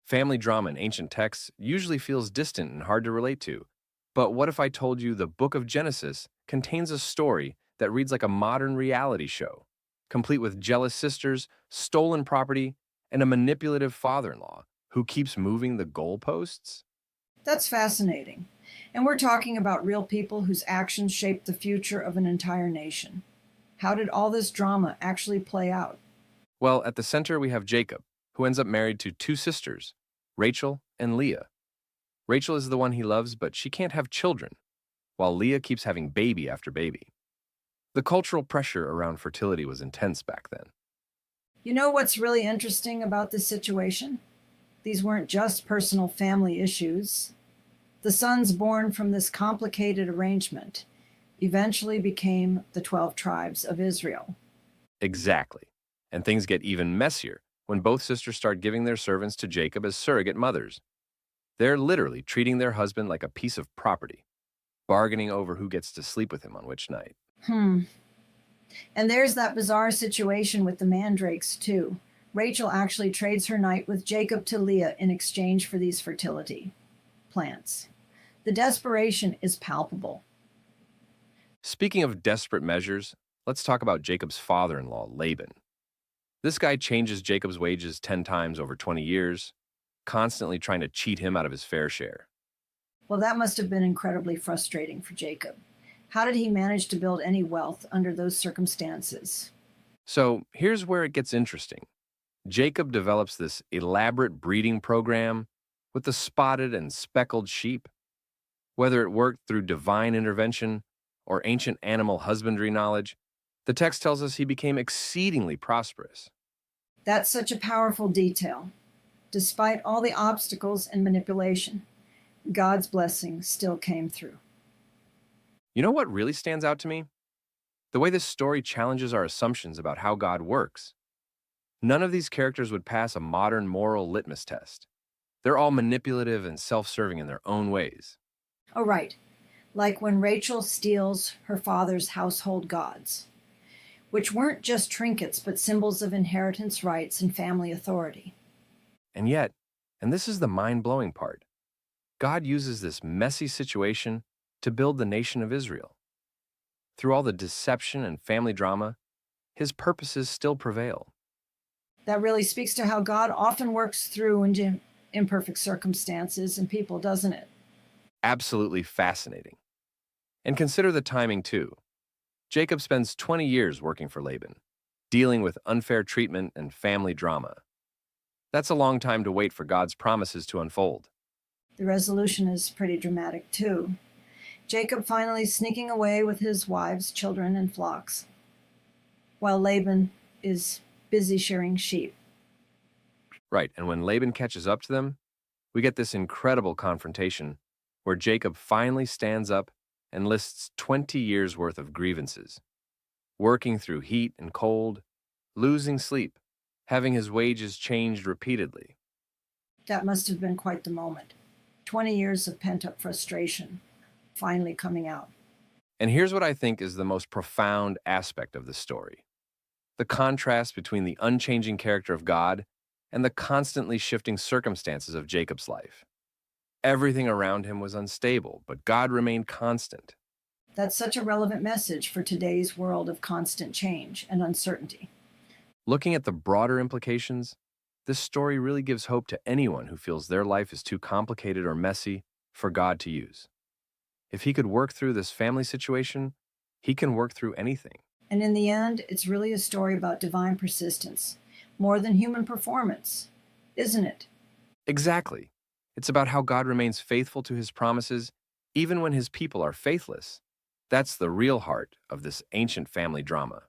Family drama in ancient texts usually feels distant and hard to relate to. But what if I told you the book of Genesis contains a story that reads like a modern reality show, complete with jealous sisters, stolen property, and a manipulative father in law who keeps moving the goalposts? That's fascinating. And we're talking about real people whose actions shaped the future of an entire nation. How did all this drama actually play out? Well, at the center we have Jacob, who ends up married to two sisters, Rachel and Leah. Rachel is the one he loves, but she can't have children, while Leah keeps having baby after baby. The cultural pressure around fertility was intense back then. You know what's really interesting about this situation? These weren't just personal family issues. The sons born from this complicated arrangement eventually became the 12 tribes of Israel. Exactly. And things get even messier when both sisters start giving their servants to Jacob as surrogate mothers. They're literally treating their husband like a piece of property, bargaining over who gets to sleep with him on which night. Hmm. And there's that bizarre situation with the mandrakes, too. Rachel actually trades her night with Jacob to Leah in exchange for these fertility plants. The desperation is palpable. Speaking of desperate measures, let's talk about Jacob's father in law, Laban. This guy changes Jacob's wages 10 times over 20 years, constantly trying to cheat him out of his fair share. Well, that must have been incredibly frustrating for Jacob. How did he manage to build any wealth under those circumstances? So here's where it gets interesting. Jacob develops this elaborate breeding program with the spotted and speckled sheep. Whether it worked through divine intervention or ancient animal husbandry knowledge, the text tells us he became exceedingly prosperous. That's such a powerful detail. Despite all the obstacles and manipulation, God's blessing still came through. You know what really stands out to me? The way this story challenges our assumptions about how God works. None of these characters would pass a modern moral litmus test. They're all manipulative and self-serving in their own ways. Oh, right. Like when Rachel steals her father's household gods, which weren't just trinkets but symbols of inheritance rights and family authority. And yet, and this is the mind-blowing part, God uses this messy situation to build the nation of Israel. Through all the deception and family drama, his purposes still prevail. That really speaks to how God often works through imperfect circumstances and people, doesn't it? Absolutely fascinating. And consider the timing too. Jacob spends 20 years working for Laban, dealing with unfair treatment and family drama. That's a long time to wait for God's promises to unfold. The resolution is pretty dramatic, too. Jacob finally sneaking away with his wives, children, and flocks, while Laban is busy shearing sheep. Right, and when Laban catches up to them, we get this incredible confrontation where Jacob finally stands up and lists 20 years' worth of grievances, working through heat and cold, losing sleep, having his wages changed repeatedly. That must have been quite the moment. 20 years of pent up frustration finally coming out. And here's what I think is the most profound aspect of this story: the contrast between the unchanging character of God and the constantly shifting circumstances of Jacob's life. Everything around him was unstable, but God remained constant. That's such a relevant message for today's world of constant change and uncertainty. Looking at the broader implications, this story really gives hope to anyone who feels their life is too complicated or messy for God to use. If he could work through this family situation, he can work through anything. And in the end, it's really a story about divine persistence, more than human performance, isn't it? Exactly. It's about how God remains faithful to his promises even when his people are faithless. That's the real heart of this ancient family drama.